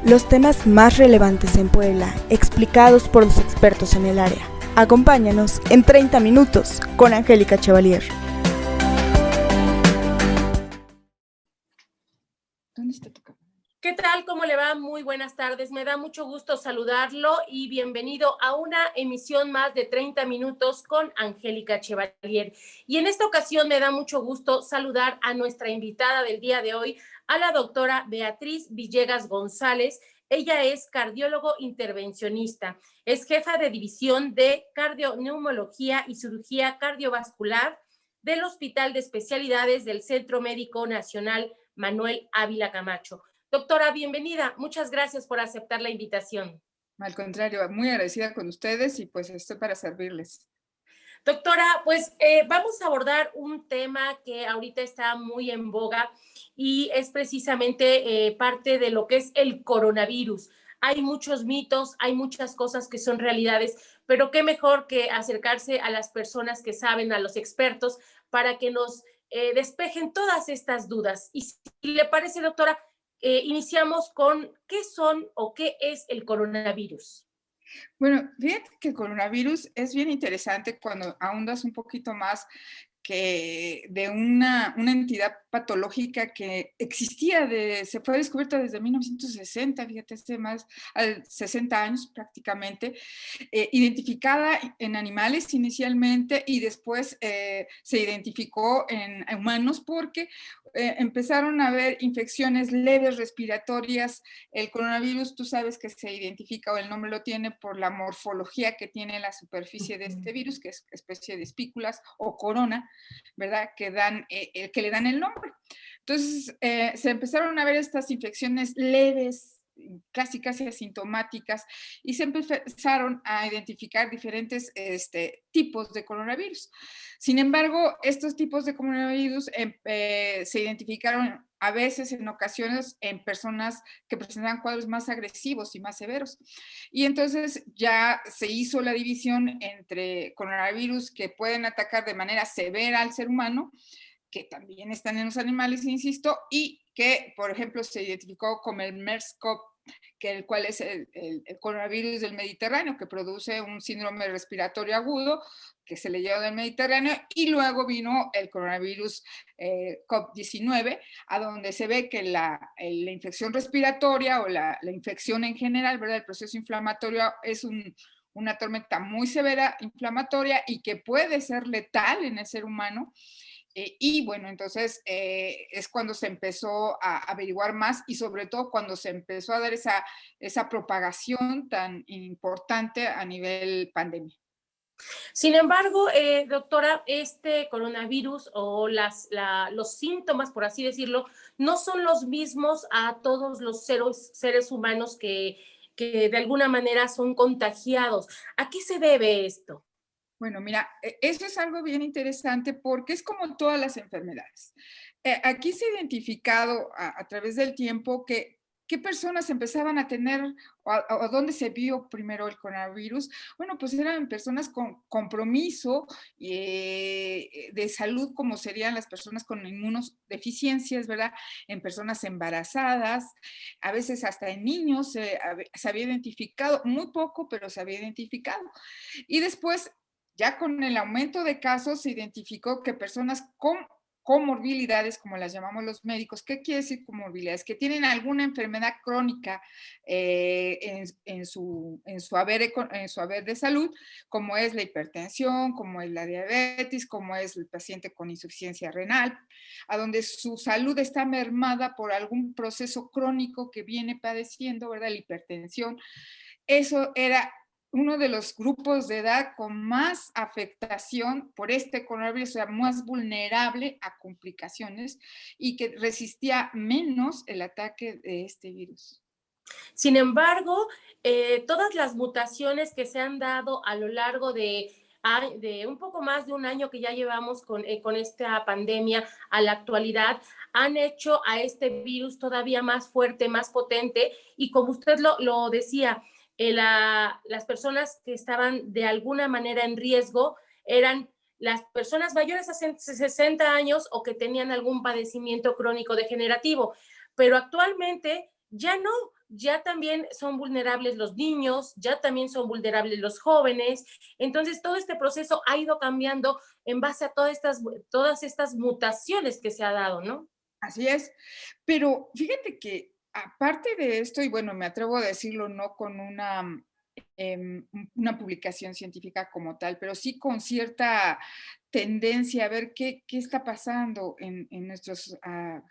Los temas más relevantes en Puebla, explicados por los expertos en el área. Acompáñanos en 30 minutos con Angélica Chevalier. ¿Dónde está tu cámara? ¿Qué tal? ¿Cómo le va? Muy buenas tardes. Me da mucho gusto saludarlo y bienvenido a una emisión más de 30 minutos con Angélica Chevalier. Y en esta ocasión me da mucho gusto saludar a nuestra invitada del día de hoy, a la doctora Beatriz Villegas González. Ella es cardiólogo intervencionista, es jefa de división de cardioneumología y cirugía cardiovascular del Hospital de Especialidades del Centro Médico Nacional Manuel Ávila Camacho. Doctora, bienvenida. Muchas gracias por aceptar la invitación. Al contrario, muy agradecida con ustedes y pues estoy para servirles. Doctora, pues vamos a abordar un tema que ahorita está muy en boga y es precisamente parte de lo que es el coronavirus. Hay muchos mitos, hay muchas cosas que son realidades, pero qué mejor que acercarse a las personas que saben, a los expertos, para que nos despejen todas estas dudas. Y si le parece, doctora, iniciamos con qué son o qué es el coronavirus. Bueno, fíjate que el coronavirus es bien interesante cuando ahondas un poquito más que de una entidad patológica que existía, se fue descubierta desde 1960, fíjate, hace más de 60 años prácticamente, identificada en animales inicialmente y después se identificó en humanos porque empezaron a haber infecciones leves respiratorias. El coronavirus, tú sabes que se identifica, o el nombre lo tiene, por la morfología que tiene la superficie de este virus, que es especie de espículas o corona, ¿verdad? Que le dan el nombre. Entonces, se empezaron a ver estas infecciones leves, casi asintomáticas, y se empezaron a identificar diferentes tipos de coronavirus. Sin embargo, estos tipos de coronavirus se identificaron a veces, en ocasiones, en personas que presentaban cuadros más agresivos y más severos. Y entonces ya se hizo la división entre coronavirus que pueden atacar de manera severa al ser humano, que también están en los animales, insisto, y que, por ejemplo, se identificó como el MERS-CoV, el cual es el coronavirus del Mediterráneo, que produce un síndrome respiratorio agudo, que se le lleva del Mediterráneo, y luego vino el coronavirus COVID-19, a donde se ve que la infección respiratoria o la infección en general, ¿verdad? El proceso inflamatorio es una tormenta muy severa inflamatoria y que puede ser letal en el ser humano. Y bueno, entonces es cuando se empezó a averiguar más y sobre todo cuando se empezó a dar esa propagación tan importante a nivel pandemia. Sin embargo, doctora, este coronavirus o los síntomas, por así decirlo, no son los mismos a todos los seres humanos que de alguna manera son contagiados. ¿A qué se debe esto? Bueno, mira, eso es algo bien interesante porque es como todas las enfermedades. Aquí se ha identificado a través del tiempo que qué personas empezaban a tener o dónde se vio primero el coronavirus. Bueno, pues eran personas con compromiso de salud, como serían las personas con inmunodeficiencias, ¿verdad? En personas embarazadas, a veces hasta en niños se había identificado, muy poco, pero se había identificado. Y después, ya con el aumento de casos, se identificó que personas con comorbilidades, como las llamamos los médicos. ¿Qué quiere decir comorbilidades? Que tienen alguna enfermedad crónica en su haber de salud, como es la hipertensión, como es la diabetes, como es el paciente con insuficiencia renal, a donde su salud está mermada por algún proceso crónico que viene padeciendo, ¿verdad? La hipertensión. Eso era uno de los grupos de edad con más afectación por este coronavirus, o sea, más vulnerable a complicaciones y que resistía menos el ataque de este virus. Sin embargo, todas las mutaciones que se han dado a lo largo de un poco más de un año que ya llevamos con esta pandemia a la actualidad, han hecho a este virus todavía más fuerte, más potente, y como usted lo decía, las personas que estaban de alguna manera en riesgo eran las personas mayores a 60 años o que tenían algún padecimiento crónico degenerativo, pero actualmente ya no. ya también son vulnerables los niños, ya también son vulnerables los jóvenes. Entonces, todo este proceso ha ido cambiando en base a todas estas mutaciones que se ha dado, ¿no? Así es, pero fíjate que aparte de esto, y bueno, me atrevo a decirlo no con una publicación científica como tal, pero sí con cierta tendencia a ver qué está pasando en nuestros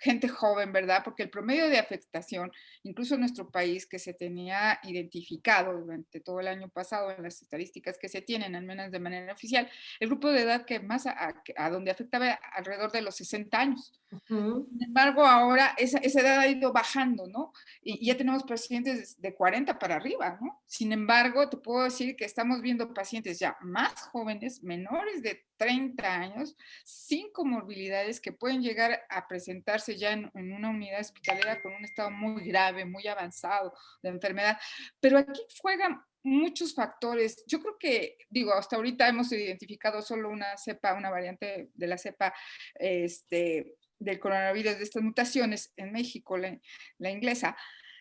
gente joven, ¿verdad? Porque el promedio de afectación, incluso en nuestro país, que se tenía identificado durante todo el año pasado en las estadísticas que se tienen, al menos de manera oficial, el grupo de edad que más a donde afectaba alrededor de los 60 años. Ujú. Sin embargo, ahora esa edad ha ido bajando, ¿no? Y ya tenemos pacientes de 40 para arriba, ¿no? Sin embargo, te puedo decir que estamos viendo pacientes ya más jóvenes, menores de 30 años, sin comorbilidades, que pueden llegar a presentarse ya en una unidad hospitalaria con un estado muy grave, muy avanzado de enfermedad. Pero aquí juegan muchos factores. Yo creo que, digo, hasta ahorita hemos identificado solo una cepa, una variante de la cepa, del coronavirus, de estas mutaciones en México, la inglesa.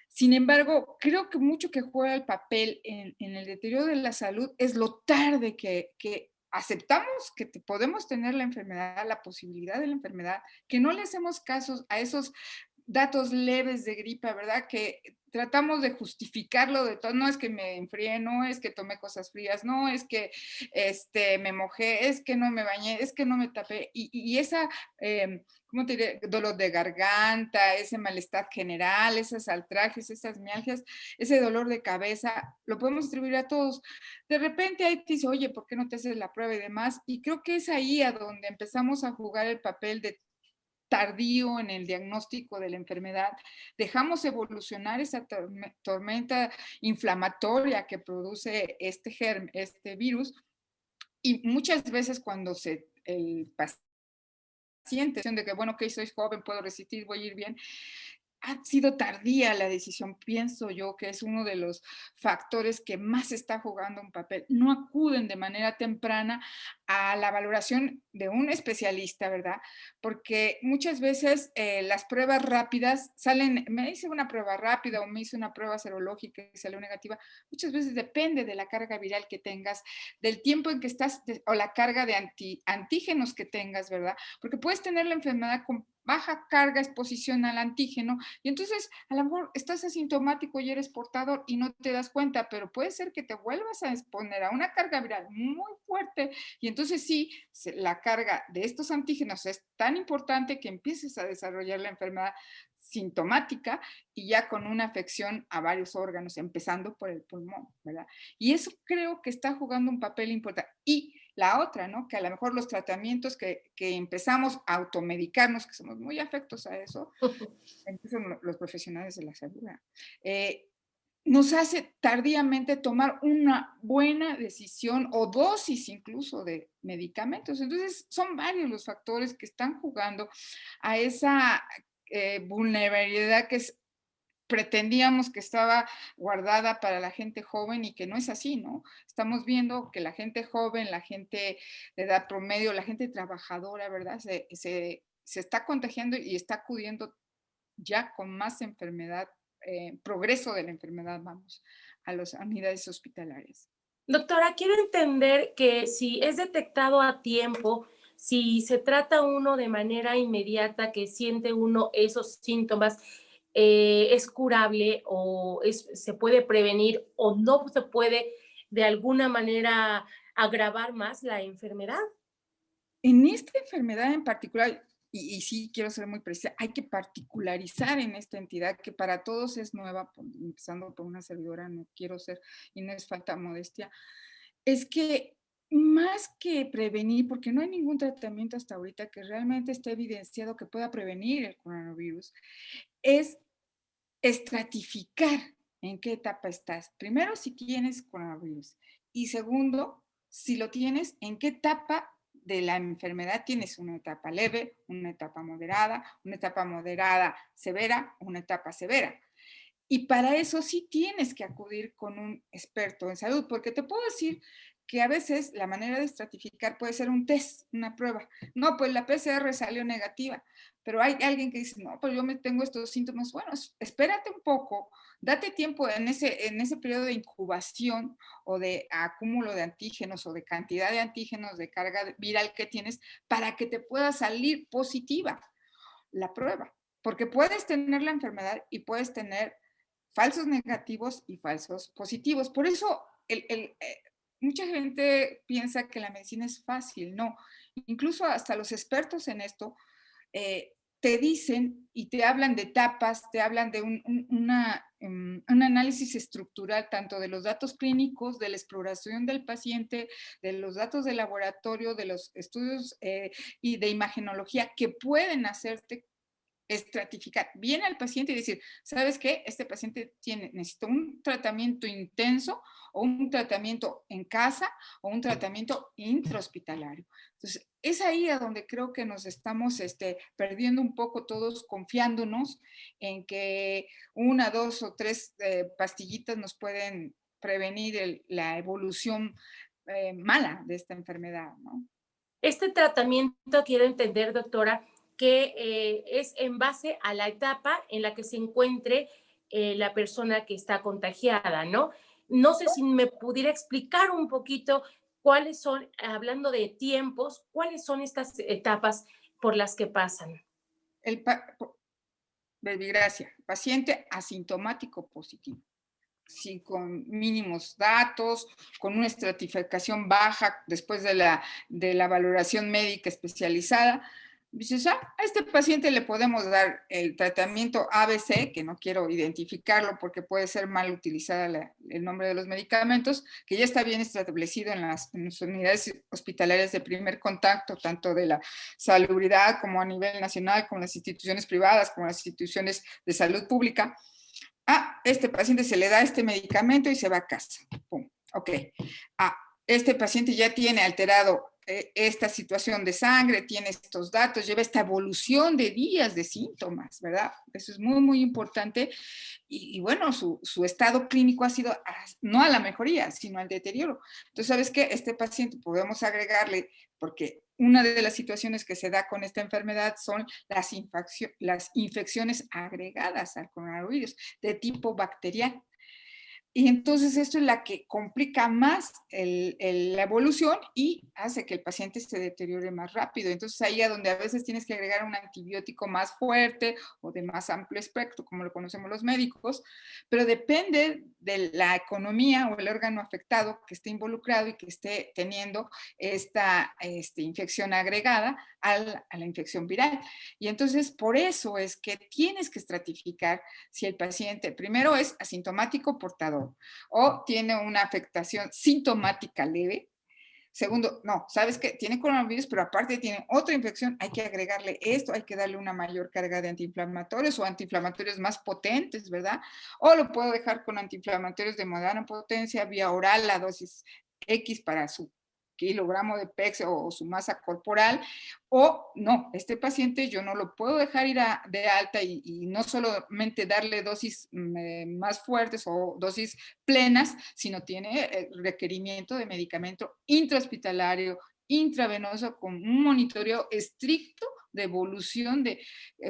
Sin embargo, creo que mucho que juega el papel en el deterioro de la salud es lo tarde que aceptamos que podemos tener la enfermedad, la posibilidad de la enfermedad, que no le hacemos caso a esos datos leves de gripa, ¿verdad? Que tratamos de justificarlo de todo. No es que me enfrié, no es que tomé cosas frías, no es que me mojé, es que no me bañé, es que no me tapé. Y esa, ¿cómo te diré? Dolor de garganta, ese malestar general, esas altrajes, esas mialgias, ese dolor de cabeza, lo podemos distribuir a todos. De repente ahí te dice, oye, ¿por qué no te haces la prueba y demás? Y creo que es ahí a donde empezamos a jugar el papel de tardío en el diagnóstico de la enfermedad, dejamos evolucionar esa tormenta inflamatoria que produce este virus, y muchas veces cuando el paciente, de que bueno, que soy joven, puedo resistir, voy a ir bien, ha sido tardía la decisión, pienso yo, que es uno de los factores que más está jugando un papel. No acuden de manera temprana a la valoración de un especialista, ¿verdad? Porque muchas veces las pruebas rápidas salen, me hice una prueba rápida o me hice una prueba serológica y salió negativa. Muchas veces depende de la carga viral que tengas, del tiempo en que estás o la carga de antígenos que tengas, ¿verdad? Porque puedes tener la enfermedad con baja carga, exposición al antígeno, y entonces a lo mejor estás asintomático y eres portador y no te das cuenta, pero puede ser que te vuelvas a exponer a una carga viral muy fuerte, y entonces sí, la carga de estos antígenos es tan importante que empieces a desarrollar la enfermedad sintomática y ya con una afección a varios órganos, empezando por el pulmón, ¿verdad? Y eso creo que está jugando un papel importante. Y la otra, ¿no? Que a lo mejor los tratamientos que empezamos a automedicarnos, que somos muy afectos a eso, incluso los profesionales de la salud, nos hace tardíamente tomar una buena decisión o dosis incluso de medicamentos. Entonces, son varios los factores que están jugando a esa vulnerabilidad que pretendíamos que estaba guardada para la gente joven y que no es así, ¿no? Estamos viendo que la gente joven, la gente de edad promedio, la gente trabajadora, ¿verdad? Se está contagiando y está acudiendo ya con más enfermedad, progreso de la enfermedad, vamos, a las unidades hospitalarias. Doctora, quiero entender que si es detectado a tiempo, si se trata uno de manera inmediata, que siente uno esos síntomas, es curable o se puede prevenir o no se puede de alguna manera agravar más la enfermedad. En esta enfermedad en particular, y sí quiero ser muy precisa, hay que particularizar en esta entidad que para todos es nueva, empezando por una servidora, no quiero ser, y no es falta modestia, es que más que prevenir, porque no hay ningún tratamiento hasta ahorita que realmente esté evidenciado que pueda prevenir el coronavirus, es estratificar en qué etapa estás. Primero, si tienes coronavirus. Y segundo, si lo tienes, en qué etapa de la enfermedad tienes, una etapa leve, una etapa moderada severa, una etapa severa. Y para eso sí tienes que acudir con un experto en salud, porque te puedo decir que a veces la manera de estratificar puede ser un test, una prueba. No, pues la PCR salió negativa, pero hay alguien que dice, no, pues yo me tengo estos síntomas. Bueno, espérate un poco, date tiempo en ese periodo de incubación o de acúmulo de antígenos o de cantidad de antígenos, de carga viral que tienes, para que te pueda salir positiva la prueba. Porque puedes tener la enfermedad y puedes tener falsos negativos y falsos positivos. Por eso mucha gente piensa que la medicina es fácil. No, incluso hasta los expertos en esto te dicen y te hablan de etapas, te hablan de un análisis estructural tanto de los datos clínicos, de la exploración del paciente, de los datos de laboratorio, de los estudios y de imagenología que pueden hacerte estratificar bien al paciente y decir, ¿sabes qué? Este paciente necesita un tratamiento intenso o un tratamiento en casa o un tratamiento intrahospitalario. Entonces, es ahí a donde creo que nos estamos perdiendo un poco todos, confiándonos en que 1, 2 o 3 pastillitas nos pueden prevenir la evolución mala de esta enfermedad, ¿no? Este tratamiento, quiero entender, doctora, que es en base a la etapa en la que se encuentre la persona que está contagiada, ¿no? No sé si me pudiera explicar un poquito cuáles son, hablando de tiempos, cuáles son estas etapas por las que pasan. Gracias. Paciente asintomático positivo. Sí, con mínimos datos, con una estratificación baja después de la valoración médica especializada. Dices, a este paciente le podemos dar el tratamiento ABC, que no quiero identificarlo porque puede ser mal utilizada el nombre de los medicamentos, que ya está bien establecido en las unidades hospitalarias de primer contacto, tanto de la salubridad como a nivel nacional, como las instituciones privadas, como las instituciones de salud pública. Este paciente se le da este medicamento y se va a casa. Pum. Ok. Este paciente ya tiene alterado esta situación de sangre, tiene estos datos, lleva esta evolución de días de síntomas, ¿verdad? Eso es muy, muy importante. Y bueno, su estado clínico ha sido no a la mejoría, sino al deterioro. Entonces, ¿sabes qué? Este paciente podemos agregarle, porque una de las situaciones que se da con esta enfermedad son las infecciones agregadas al coronavirus de tipo bacteriano. Y entonces esto es la que complica más la evolución y hace que el paciente se deteriore más rápido. Entonces ahí es donde a veces tienes que agregar un antibiótico más fuerte o de más amplio espectro, como lo conocemos los médicos, pero depende de la economía o el órgano afectado que esté involucrado y que esté teniendo esta infección agregada a la infección viral. Y entonces por eso es que tienes que estratificar si el paciente primero es asintomático portador o tiene una afectación sintomática leve. Segundo, no, ¿sabes qué? Tiene coronavirus, pero aparte tiene otra infección, hay que agregarle esto, hay que darle una mayor carga de antiinflamatorios o antiinflamatorios más potentes, ¿verdad? O lo puedo dejar con antiinflamatorios de moderna potencia, vía oral, la dosis X para su kilogramo de peso o su masa corporal, o no, este paciente yo no lo puedo dejar ir de alta y no solamente darle dosis más fuertes o dosis plenas, sino tiene requerimiento de medicamento intrahospitalario, intravenoso, con un monitoreo estricto de evolución de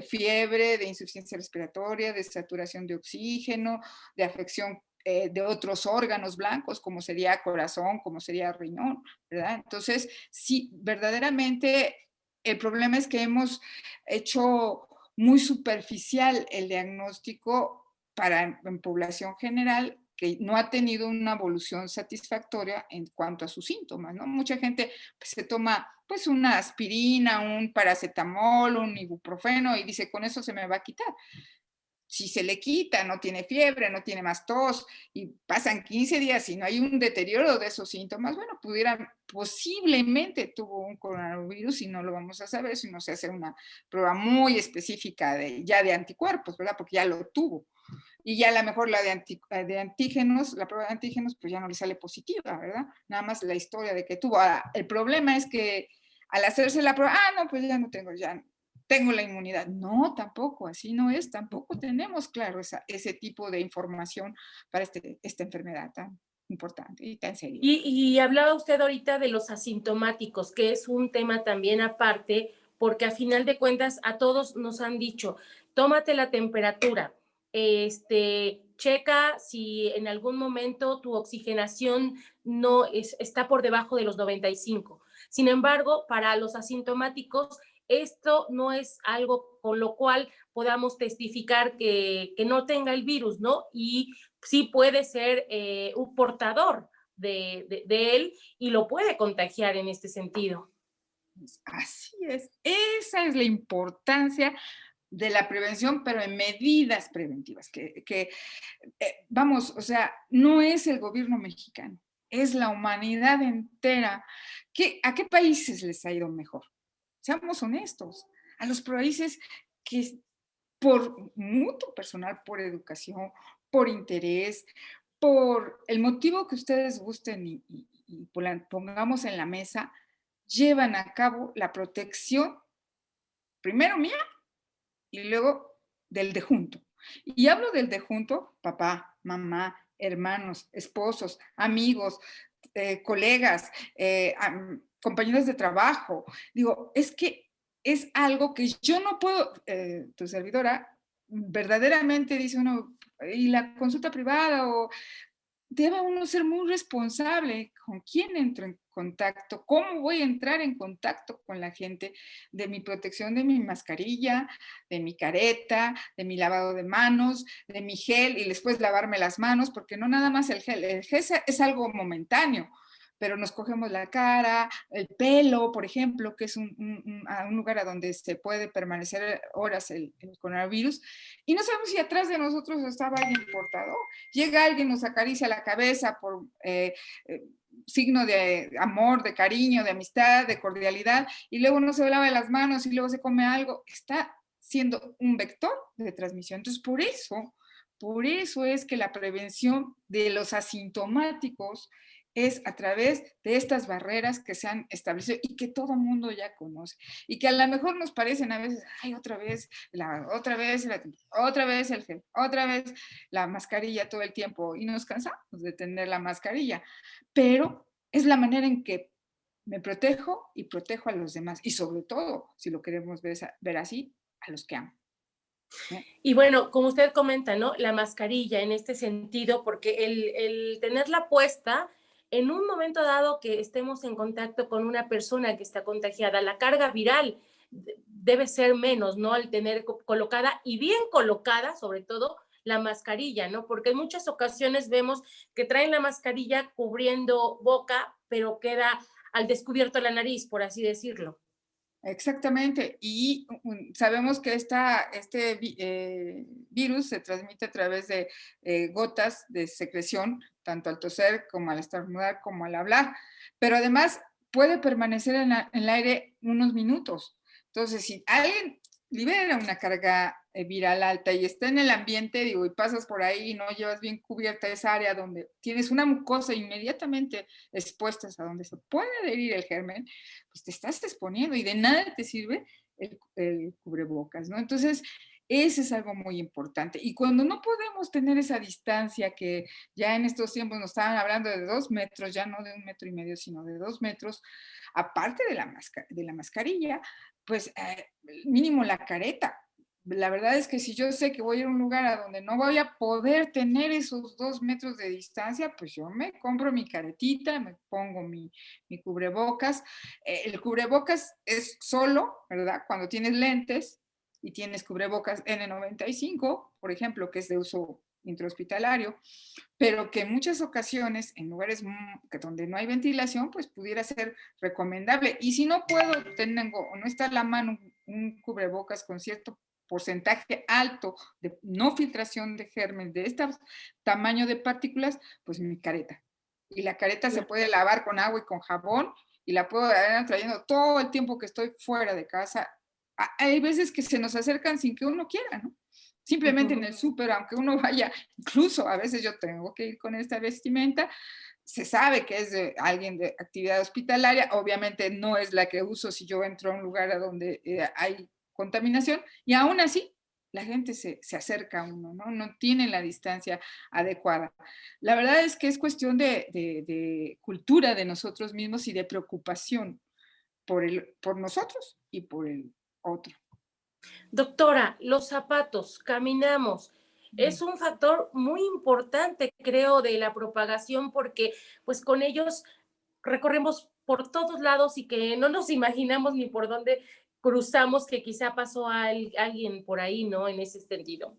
fiebre, de insuficiencia respiratoria, de saturación de oxígeno, de afección de otros órganos blancos, como sería corazón, como sería riñón, ¿verdad? Entonces, sí, verdaderamente el problema es que hemos hecho muy superficial el diagnóstico en población general que no ha tenido una evolución satisfactoria en cuanto a sus síntomas, ¿no? Mucha gente pues, se toma pues una aspirina, un paracetamol, un ibuprofeno y dice, con eso se me va a quitar. Si se le quita, no tiene fiebre, no tiene más tos y pasan 15 días y no hay un deterioro de esos síntomas, bueno, posiblemente tuvo un coronavirus y no lo vamos a saber si no se hace una prueba muy específica ya de anticuerpos, ¿verdad? Porque ya lo tuvo. Y ya a lo mejor la de antígenos, la prueba de antígenos, pues ya no le sale positiva, ¿verdad? Nada más la historia de que tuvo. Ahora, el problema es que al hacerse la prueba, no, pues ya no tengo la inmunidad. No, tampoco, así no es, tampoco tenemos claro ese tipo de información para esta enfermedad tan importante y tan serio. Y hablaba usted ahorita de los asintomáticos, que es un tema también aparte, porque a final de cuentas a todos nos han dicho, tómate la temperatura, checa si en algún momento tu oxigenación está por debajo de los 95. Sin embargo, para los asintomáticos, esto no es algo con lo cual podamos testificar que no tenga el virus, ¿no? Y sí puede ser un portador de él y lo puede contagiar en este sentido. Así es, esa es la importancia de la prevención, pero en medidas preventivas, vamos, o sea, no es el gobierno mexicano, es la humanidad entera. ¿A qué países les ha ido mejor? Seamos honestos, a los países que por mutuo personal, por educación, por interés, por el motivo que ustedes gusten y pongamos en la mesa, llevan a cabo la protección, primero mía y luego del de junto. Y hablo del de junto, papá, mamá, hermanos, esposos, amigos, colegas, compañeros de trabajo. Digo, es que es algo que yo no puedo, tu servidora, verdaderamente dice uno, y la consulta privada o debe uno ser muy responsable con quién entro en contacto, cómo voy a entrar en contacto con la gente, de mi protección, de mi mascarilla, de mi careta, de mi lavado de manos, de mi gel y después lavarme las manos, porque no nada más el gel es algo momentáneo, pero nos cogemos la cara, el pelo, por ejemplo, que es un lugar a donde se puede permanecer horas el coronavirus, y no sabemos si atrás de nosotros estaba alguien portador. Llega alguien, nos acaricia la cabeza por signo de amor, de cariño, de amistad, de cordialidad, y luego no se lava las manos y luego se come algo. Está siendo un vector de transmisión. Entonces, por eso es que la prevención de los asintomáticos es a través de estas barreras que se han establecido y que todo mundo ya conoce y que a lo mejor nos parecen a veces, ay, otra vez el gel, otra vez la mascarilla todo el tiempo y nos cansamos de tener la mascarilla, pero es la manera en que me protejo y protejo a los demás y sobre todo, si lo queremos ver así, a los que amo. Y bueno, como usted comenta, ¿no? La mascarilla en este sentido, porque el tenerla puesta en un momento dado que estemos en contacto con una persona que está contagiada, la carga viral debe ser menos, ¿no? Al tener colocada y bien colocada, sobre todo, la mascarilla, ¿no? Porque en muchas ocasiones vemos que traen la mascarilla cubriendo boca, pero queda al descubierto la nariz, por así decirlo. Exactamente, y sabemos que este virus se transmite a través de gotas de secreción, tanto al toser como al estornudar como al hablar, pero además puede permanecer en el aire unos minutos. Entonces, si alguien libera una carga viral alta y está en el ambiente, digo, y pasas por ahí y no llevas bien cubierta esa área donde tienes una mucosa inmediatamente expuesta a donde se puede adherir el germen, pues te estás exponiendo y de nada te sirve el cubrebocas, ¿no? Entonces, ese es algo muy importante. Y cuando no podemos tener esa distancia que ya en estos tiempos nos estaban hablando de 2 metros, ya no de 1,5 metros, sino de 2 metros, aparte de la mascarilla, pues mínimo la careta. La verdad es que si yo sé que voy a ir a un lugar a donde no voy a poder tener esos 2 metros de distancia, pues yo me compro mi caretita, me pongo mi cubrebocas. El cubrebocas es solo, ¿verdad? Cuando tienes lentes y tienes cubrebocas N95, por ejemplo, que es de uso intrahospitalario, pero que en muchas ocasiones, en lugares donde no hay ventilación, pues pudiera ser recomendable. Y si no puedo, no está a la mano un cubrebocas con cierto porcentaje alto de no filtración de germes de este tamaño de partículas, pues mi careta. Y la careta se puede lavar con agua y con jabón y la puedo ir trayendo todo el tiempo que estoy fuera de casa. Hay veces que se nos acercan sin que uno quiera, ¿no? Simplemente en el súper, aunque uno vaya, incluso a veces yo tengo que ir con esta vestimenta, se sabe que es de alguien de actividad hospitalaria, obviamente no es la que uso si yo entro a un lugar a donde hay contaminación, y aún así la gente se acerca a uno, ¿no? No tiene la distancia adecuada. La verdad es que es cuestión de cultura de nosotros mismos y de preocupación por nosotros y por el otro. Doctora, los zapatos, caminamos. Es un factor muy importante, creo, de la propagación porque pues con ellos recorremos por todos lados y que no nos imaginamos ni por dónde cruzamos que quizá pasó alguien por ahí, ¿no? En ese sentido.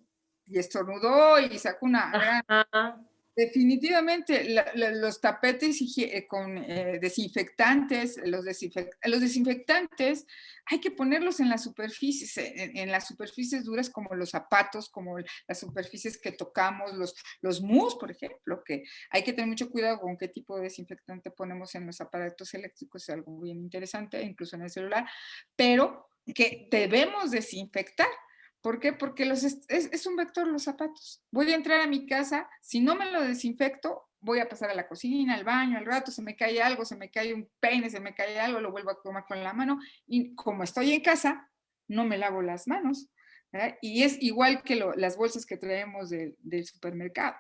Y estornudó y sacó una gran... Ajá. Definitivamente, los tapetes con desinfectantes, los desinfectantes hay que ponerlos en las superficies, en las superficies duras como los zapatos, como las superficies que tocamos, los mus, por ejemplo, que hay que tener mucho cuidado con qué tipo de desinfectante ponemos en los aparatos eléctricos, es algo bien interesante, incluso en el celular, pero que debemos desinfectar. ¿Por qué? Porque es un vector los zapatos. Voy a entrar a mi casa, si no me lo desinfecto, voy a pasar a la cocina, al baño, al rato se me cae algo, se me cae un peine, se me cae algo, lo vuelvo a tomar con la mano. Y como estoy en casa, no me lavo las manos, ¿verdad? Y es igual que las bolsas que traemos del supermercado.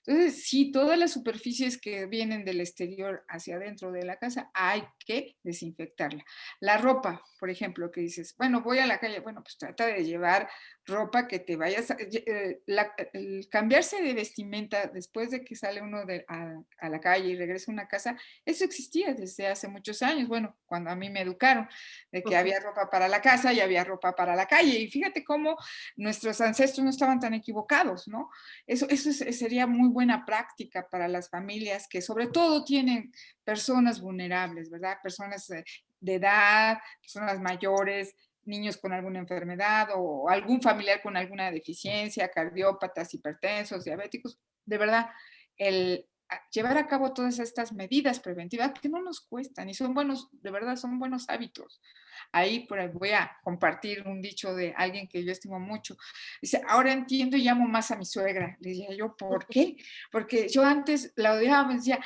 Entonces, sí, todas las superficies que vienen del exterior hacia adentro de la casa hay que desinfectarla. La ropa, por ejemplo, que dices, bueno, voy a la calle, bueno, pues trata de llevar ropa que te vayas, el cambiarse de vestimenta después de que sale uno a la calle y regresa a una casa, eso existía desde hace muchos años, bueno, cuando a mí me educaron, de que había ropa para la casa y había ropa para la calle, y fíjate cómo nuestros ancestros no estaban tan equivocados, ¿no? Eso sería muy buena práctica para las familias que sobre todo tienen personas vulnerables, ¿verdad? Personas de edad, personas mayores, niños con alguna enfermedad o algún familiar con alguna deficiencia, cardiópatas, hipertensos, diabéticos. De verdad, llevar a cabo todas estas medidas preventivas que no nos cuestan y son buenos, de verdad son buenos hábitos. Ahí voy a compartir un dicho de alguien que yo estimo mucho. Dice, ahora entiendo y amo más a mi suegra. Le decía yo, ¿por qué? Porque yo antes la odiaba, me decía,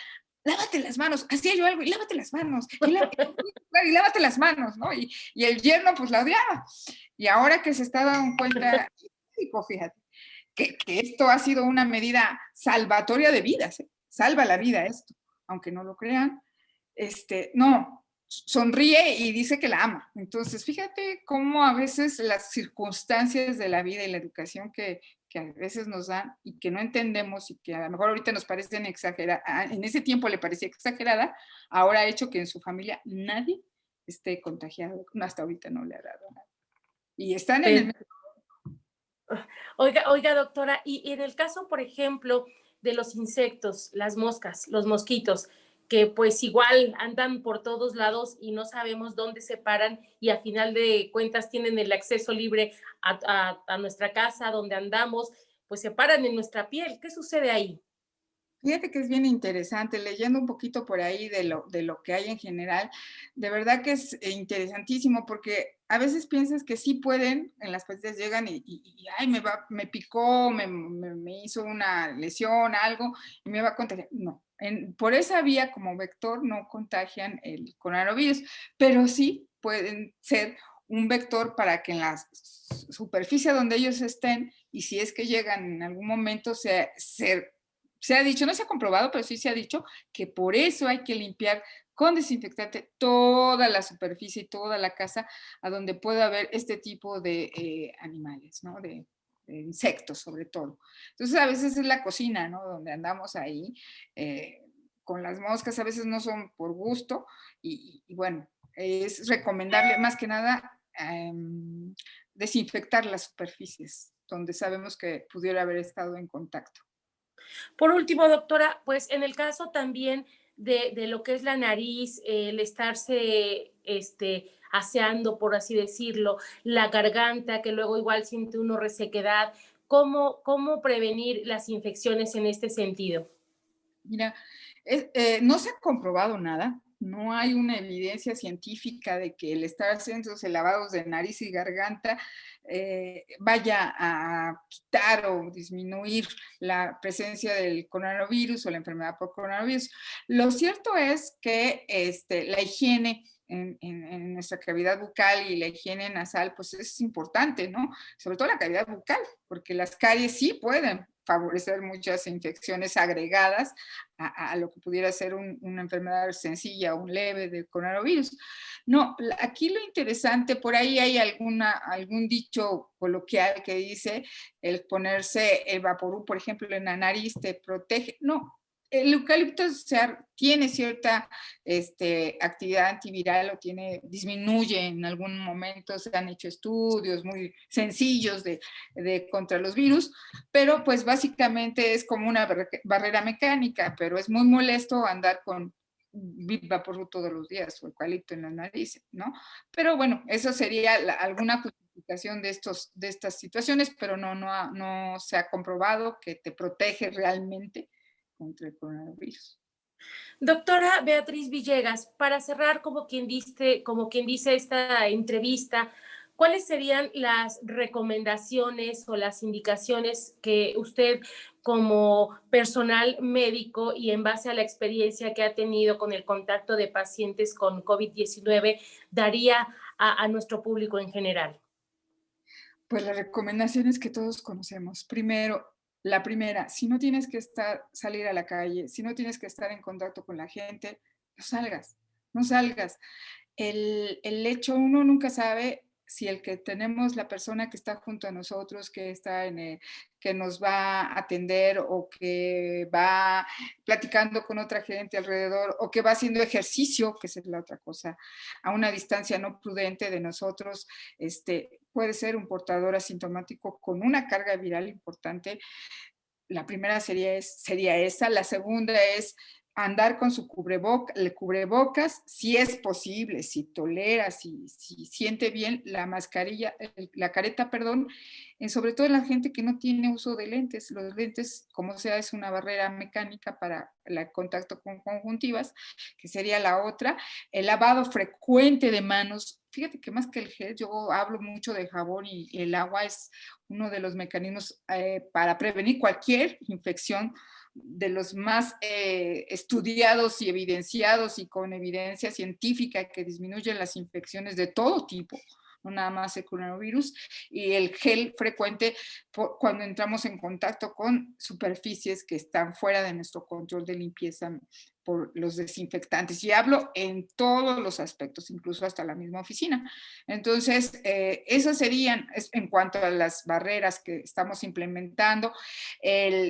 lávate las manos. Hacía yo algo y lávate las manos. Y lávate las manos, ¿no? Y el yerno pues la odiaba. Y ahora que se está dando cuenta, fíjate, que esto ha sido una medida salvatoria de vidas, ¿eh? Salva la vida esto, aunque no lo crean. No, sonríe y dice que la ama. Entonces, fíjate cómo a veces las circunstancias de la vida y la educación que a veces nos dan y que no entendemos y que a lo mejor ahorita nos parecen exageradas, en ese tiempo le parecía exagerada, ahora ha hecho que en su familia nadie esté contagiado. Hasta ahorita no le ha dado nada. Y están en el... Oiga, doctora, y en el caso, por ejemplo, de los insectos, las moscas, los mosquitos, que pues igual andan por todos lados y no sabemos dónde se paran y a final de cuentas tienen el acceso libre a nuestra casa, donde andamos, pues se paran en nuestra piel. ¿Qué sucede ahí? Fíjate que es bien interesante, leyendo un poquito por ahí de lo que hay en general, de verdad que es interesantísimo porque a veces piensas que sí pueden, en las patitas llegan y ay, me picó, me hizo una lesión, algo, y me va a contagiar. No, por esa vía como vector no contagian el coronavirus, pero sí pueden ser un vector para que en la superficie donde ellos estén, y si es que llegan en algún momento, se ha dicho, no se ha comprobado, pero sí se ha dicho que por eso hay que limpiar con desinfectante toda la superficie y toda la casa a donde pueda haber este tipo de animales, ¿no? De insectos sobre todo. Entonces a veces es la cocina, ¿no? Donde andamos ahí con las moscas, a veces no son por gusto y bueno, es recomendable más que nada desinfectar las superficies donde sabemos que pudiera haber estado en contacto. Por último, doctora, pues en el caso también de lo que es la nariz, el estarse aseando, por así decirlo, la garganta, que luego igual siente uno resequedad, ¿cómo prevenir las infecciones en este sentido? Mira, no se ha comprobado nada, no hay una evidencia científica de que el estar haciéndose lavados de nariz y garganta vaya a quitar o disminuir la presencia del coronavirus o la enfermedad por coronavirus. Lo cierto es que la higiene en nuestra cavidad bucal y la higiene nasal, pues es importante, ¿no? Sobre todo la cavidad bucal, porque las caries sí pueden favorecer muchas infecciones agregadas a lo que pudiera ser una enfermedad sencilla o un leve de coronavirus. No, aquí lo interesante, por ahí hay algún dicho coloquial que dice el ponerse el Vaporub, por ejemplo, en la nariz te protege. No, el eucalipto tiene cierta actividad antiviral o disminuye en algún momento, se han hecho estudios muy sencillos contra los virus, pero pues básicamente es como una barrera mecánica, pero es muy molesto andar con Vaporub todos los días o eucalipto en la nariz, ¿no? Pero bueno, eso sería alguna justificación de estas situaciones, pero no se ha comprobado que te protege realmente contra el coronavirus. Doctora Beatriz Villegas, para cerrar, como quien dice esta entrevista, ¿cuáles serían las recomendaciones o las indicaciones que usted, como personal médico y en base a la experiencia que ha tenido con el contacto de pacientes con COVID-19, daría a nuestro público en general? Pues las recomendaciones que todos conocemos. Primero, la primera, si no tienes que salir a la calle, si no tienes que estar en contacto con la gente, no salgas, no salgas. El hecho, uno nunca sabe si el que tenemos, la persona que está junto a nosotros, que nos va a atender o que va platicando con otra gente alrededor o que va haciendo ejercicio, que esa es la otra cosa, a una distancia no prudente de nosotros, puede ser un portador asintomático con una carga viral importante. La primera sería esa. La segunda es andar con su cubrebocas, si es posible, si tolera, si siente bien la mascarilla, la careta, perdón, sobre todo en la gente que no tiene uso de lentes. Los lentes, como sea, es una barrera mecánica para el contacto con conjuntivas, que sería la otra. El lavado frecuente de manos. Fíjate que más que el gel, yo hablo mucho de jabón y el agua es uno de los mecanismos para prevenir cualquier infección, de los más estudiados y evidenciados y con evidencia científica que disminuyen las infecciones de todo tipo, no nada más el coronavirus, y el gel frecuente cuando entramos en contacto con superficies que están fuera de nuestro control de limpieza por los desinfectantes. Y hablo en todos los aspectos, incluso hasta la misma oficina. Entonces, esas serían, en cuanto a las barreras que estamos implementando.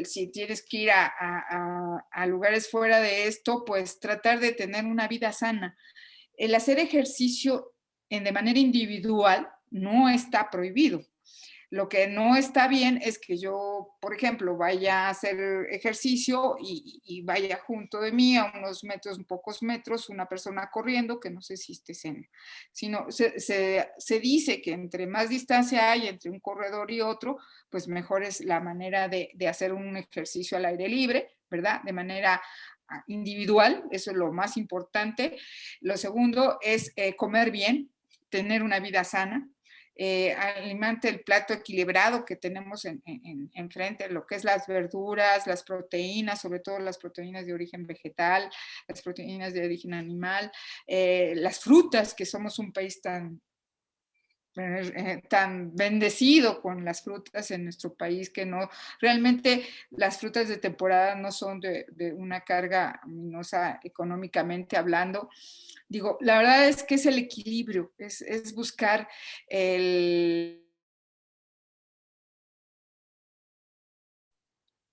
Si tienes que ir a lugares fuera de esto, pues tratar de tener una vida sana. El hacer ejercicio de manera individual no está prohibido. Lo que no está bien es que yo, por ejemplo, vaya a hacer ejercicio y vaya junto de mí a unos metros, pocos metros, una persona corriendo, que no sé si esté sino se dice que entre más distancia hay entre un corredor y otro, pues mejor es la manera de hacer un ejercicio al aire libre, ¿verdad? De manera individual, eso es lo más importante. Lo segundo es comer bien, tener una vida sana. Alimente el plato equilibrado que tenemos enfrente, lo que es las verduras, las proteínas, sobre todo las proteínas de origen vegetal, las proteínas de origen animal, las frutas, que somos un país tan bendecido con las frutas en nuestro país, que no, realmente las frutas de temporada no son de una carga aminosa económicamente hablando. Digo, la verdad es que es el equilibrio, es buscar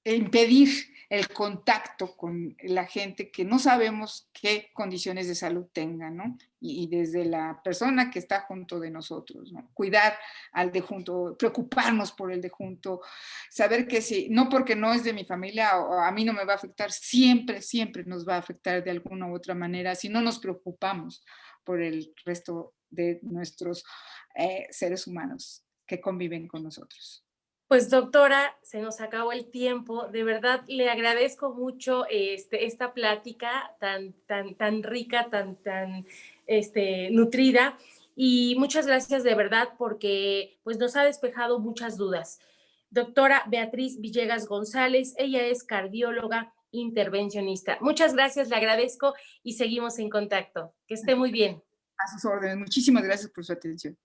impedir el contacto con la gente que no sabemos qué condiciones de salud tengan, ¿no? Y desde la persona que está junto de nosotros, ¿no? Cuidar al de junto, preocuparnos por el de junto, saber que si, no porque no es de mi familia o a mí no me va a afectar, siempre nos va a afectar de alguna u otra manera si no nos preocupamos por el resto de nuestros seres humanos que conviven con nosotros. Pues doctora, se nos acabó el tiempo. De verdad, le agradezco mucho esta plática tan rica, tan nutrida. Y muchas gracias de verdad porque pues, nos ha despejado muchas dudas. Doctora Beatriz Villegas González, ella es cardióloga intervencionista. Muchas gracias, le agradezco y seguimos en contacto. Que esté muy bien. A sus órdenes. Muchísimas gracias por su atención.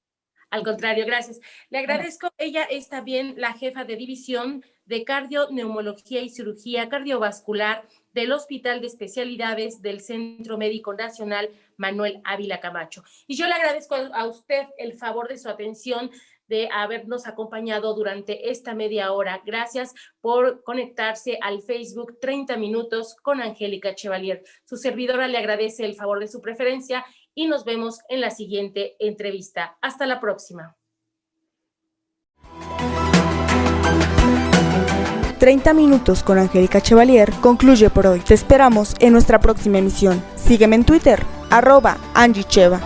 Al contrario, gracias. Le agradezco. Ella es también la jefa de división de Cardioneumología y Cirugía Cardiovascular del Hospital de Especialidades del Centro Médico Nacional Manuel Ávila Camacho. Y yo le agradezco a usted el favor de su atención, de habernos acompañado durante esta media hora. Gracias por conectarse al Facebook 30 Minutos con Angélica Chevalier. Su servidora le agradece el favor de su preferencia y nos vemos en la siguiente entrevista. Hasta la próxima. 30 Minutos con Angélica Chevalier concluye por hoy. Te esperamos en nuestra próxima emisión. Sígueme en Twitter, @AngieCheva.